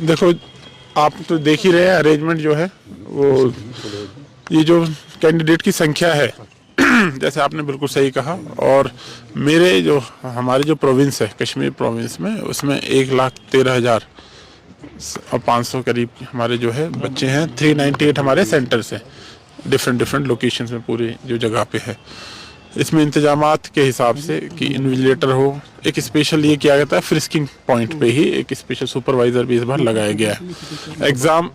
देखो, आप तो देख ही रहे हैं अरेंजमेंट जो है वो, ये जो कैंडिडेट की संख्या है जैसे आपने बिल्कुल सही कहा। और मेरे जो हमारे जो प्रोविंस है कश्मीर प्रोविंस में, उसमें 1,13,500 करीब हमारे जो है बच्चे हैं। 398 हमारे सेंटर्स हैं डिफरेंट लोकेशंस में पूरी जो जगह पे है। इसमें इंतजामात के हिसाब से कि इन्विजिलेटर हो, एक स्पेशल ये किया गया था फ्रिस्किंग पॉइंट पे ही एक स्पेशल सुपरवाइज़र भी इस बार लगाया गया है। एग्ज़ाम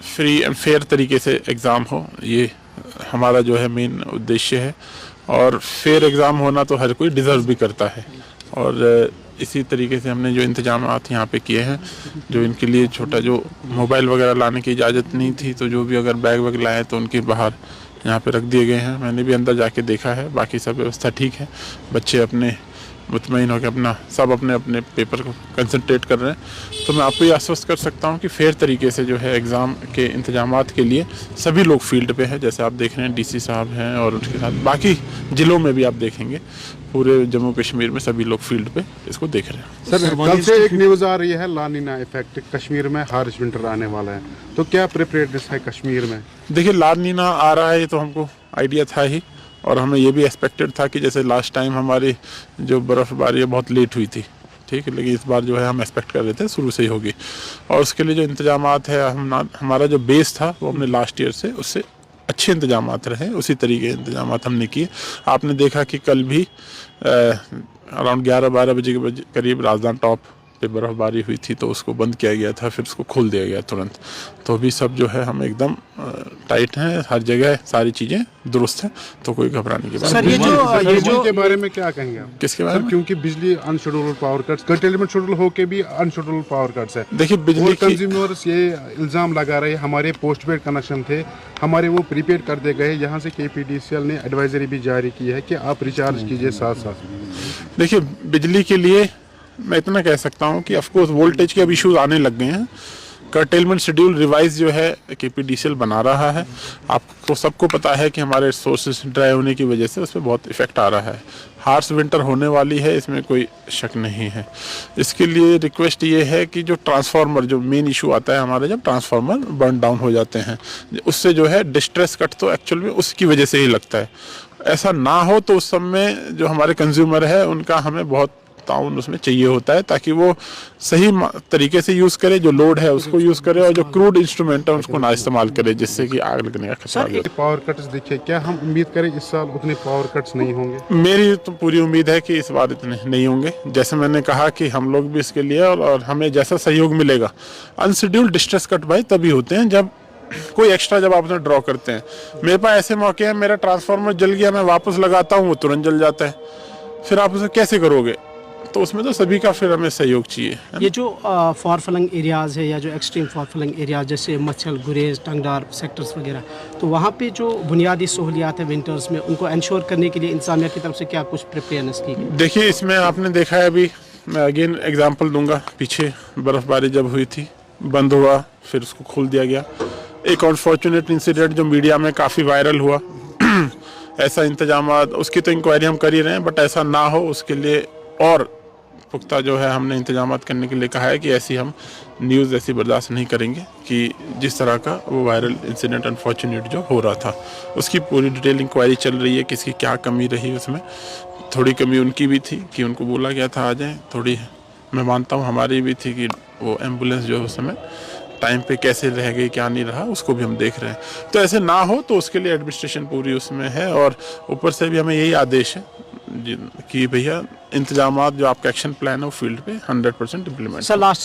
फ्री एंड फेयर तरीके से एग्ज़ाम हो, ये हमारा जो है मेन उद्देश्य है। और फेयर एग्ज़ाम होना तो हर कोई डिज़र्व भी करता है। और इसी तरीके से हमने जो इंतजामात यहाँ पे किए हैं, जो इनके लिए छोटा जो मोबाइल वगैरह लाने की इजाज़त नहीं थी, तो जो भी अगर बैग वैग लाए तो उनके बाहर यहाँ पे रख दिए गए हैं। मैंने भी अंदर जाके देखा है, बाकी सब व्यवस्था ठीक है। बच्चे अपने मुतमईन होकर अपना सब अपने अपने पेपर को कंसंट्रेट कर रहे हैं। तो मैं आपको ये आश्वस्त कर सकता हूँ कि फेयर तरीके से जो है एग्ज़ाम के इंतजामात के लिए सभी लोग फील्ड पे हैं। जैसे आप देख रहे हैं डीसी साहब हैं, और उनके साथ बाकी ज़िलों में भी आप देखेंगे पूरे जम्मू कश्मीर में सभी लोग फील्ड पे इसको देख रहे हैं। सर, कल से एक न्यूज़ आ रही है ला नीना इफेक्ट, कश्मीर में हार्श विंटर आने वाला है, तो क्या प्रिपरेडनेस है कश्मीर में? देखिए, ला नीना आ रहा है ये तो हमको आइडिया था ही, और हमें ये भी एक्सपेक्टेड था कि जैसे लास्ट टाइम हमारी जो बर्फ़बारी है बहुत लेट हुई थी, ठीक है, लेकिन इस बार जो है हम एक्सपेक्ट कर रहे थे शुरू से ही होगी। और उसके लिए जो इंतजामात है, हमारा जो बेस था वो हमने लास्ट ईयर से उससे अच्छे इंतजामात रहे, उसी तरीके के इंतजामात हमने किए। आपने देखा कि कल भी अराउंड 11-12 बजे के करीब राजधानी टॉप पे बर्फ़बारी हुई थी, तो उसको बंद किया गया था, फिर उसको खोल दिया गया तुरंत। तो भी सब जो है हम एकदम टाइट हैं, हर जगह सारी चीज़ें दुरुस्त हैं, तो कोई घबराने की बात नहीं। ये जो के बारे में क्या कहेंगे आप? किसके बारे में? क्योंकि बिजली unscheduled power cuts, curtailment schedule होके भी अनशेड्यूल्ड पावर कट्स है। देखिए, बिजली की कंज्यूमर्स ये इल्ज़ाम लगा रहे हैं हमारे पोस्ट पेड कनेक्शन थे, हमारे वो प्रीपेड कर दिए गए। यहाँ से KPDCL ने एडवाइजरी भी जारी की है कि आप रिचार्ज कीजिए साथ साथ। देखिए, बिजली के लिए मैं इतना कह सकता हूँ कि ऑफकोर्स वोल्टेज के अब इश्यूज आने लग गए हैं। कर्टेलमेंट शेड्यूल रिवाइज जो है KPDCL बना रहा है। आपको सबको पता है कि हमारे सोर्सेज ड्राई होने की वजह से उस पर बहुत इफेक्ट आ रहा है। हार्श विंटर होने वाली है, इसमें कोई शक नहीं है। इसके लिए रिक्वेस्ट ये है कि जो ट्रांसफार्मर, जो मेन इशू आता है हमारे, जब ट्रांसफार्मर बर्न डाउन हो जाते हैं, उससे जो है डिस्ट्रेस कट तो एक्चुअल में उसकी वजह से ही लगता है। ऐसा ना हो तो उस समय जो हमारे कंज्यूमर है उनका हमें बहुत ताउन उसमें चाहिए होता है, ताकि वो सही तरीके से यूज़ करे, जो लोड है उसको यूज़ करे, और जो क्रूड इंस्ट्रूमेंट है उसको ना इस्तेमाल करे, जिससे कि आग लगने का खतरा हो। पावर कट्स दिखे, क्या हम उम्मीद करें इस साल उतने पावर कट्स नहीं होंगे? मेरी तो पूरी उम्मीद है कि इस बार इतने नहीं होंगे। जैसे मैंने कहा कि हम लोग भी इसके लिए और हमें जैसा सहयोग मिलेगा। अनशेड्यूल्ड डिस्ट्रेस कट भाई तभी होते हैं जब कोई एक्स्ट्रा, जब आप उसमें ड्रॉ करते हैं। मेरे पास ऐसे मौके हैं, मेरा ट्रांसफार्मर जल गया, मैं वापस लगाता हूँ, वो तुरंत जल जाता है, फिर आप उसे कैसे करोगे? तो उसमें तो सभी का फिर हमें सहयोग चाहिए। ये जो फार फ्लंग एरियाज़ है, या जो एक्सट्रीम फार फ्लंग एरियाज जैसे मच्छल, गुरेज, टंगडार सेक्टर्स वगैरह, तो वहाँ पे जो बुनियादी सहूलियात है विंटर्स में, उनको इंश्योर करने के लिए इंतजामिया की तरफ से क्या कुछ प्रिपेयरनेस की गई? देखिए, इसमें आपने देखा है, अभी मैं अगेन एग्जांपल दूंगा, पीछे बर्फ़बारी जब हुई थी, बंद हुआ, फिर उसको खोल दिया गया। एक अनफॉर्चुनेट इंसिडेंट जो मीडिया में काफ़ी वायरल हुआ, ऐसा इंतजामात, उसकी तो इंक्वायरी हम कर ही रहे हैं, बट ऐसा ना हो उसके लिए और पुख्ता जो है हमने इंतजामात करने के लिए कहा है कि ऐसी हम न्यूज़ ऐसी बर्दाश्त नहीं करेंगे कि जिस तरह का वो वायरल इंसिडेंट अनफॉर्चुनेट जो हो रहा था, उसकी पूरी डिटेल इंक्वायरी चल रही है, किसकी क्या कमी रही उसमें। थोड़ी कमी उनकी भी थी कि उनको बोला गया था आ जाएं, थोड़ी मैं मानता हूँ हमारी भी थी कि वो एम्बुलेंस जो है उस समय टाइम पे कैसे रह गई, क्या नहीं रहा, उसको भी हम देख रहे हैं। तो ऐसे ना हो तो उसके लिए एडमिनिस्ट्रेशन पूरी उसमें है, और ऊपर से भी हमें यही आदेश है कि भैया इंतजामात, जो आपका एक्शन प्लान है वो फील्ड पे 100% इम्प्लीमेंट। Sir, last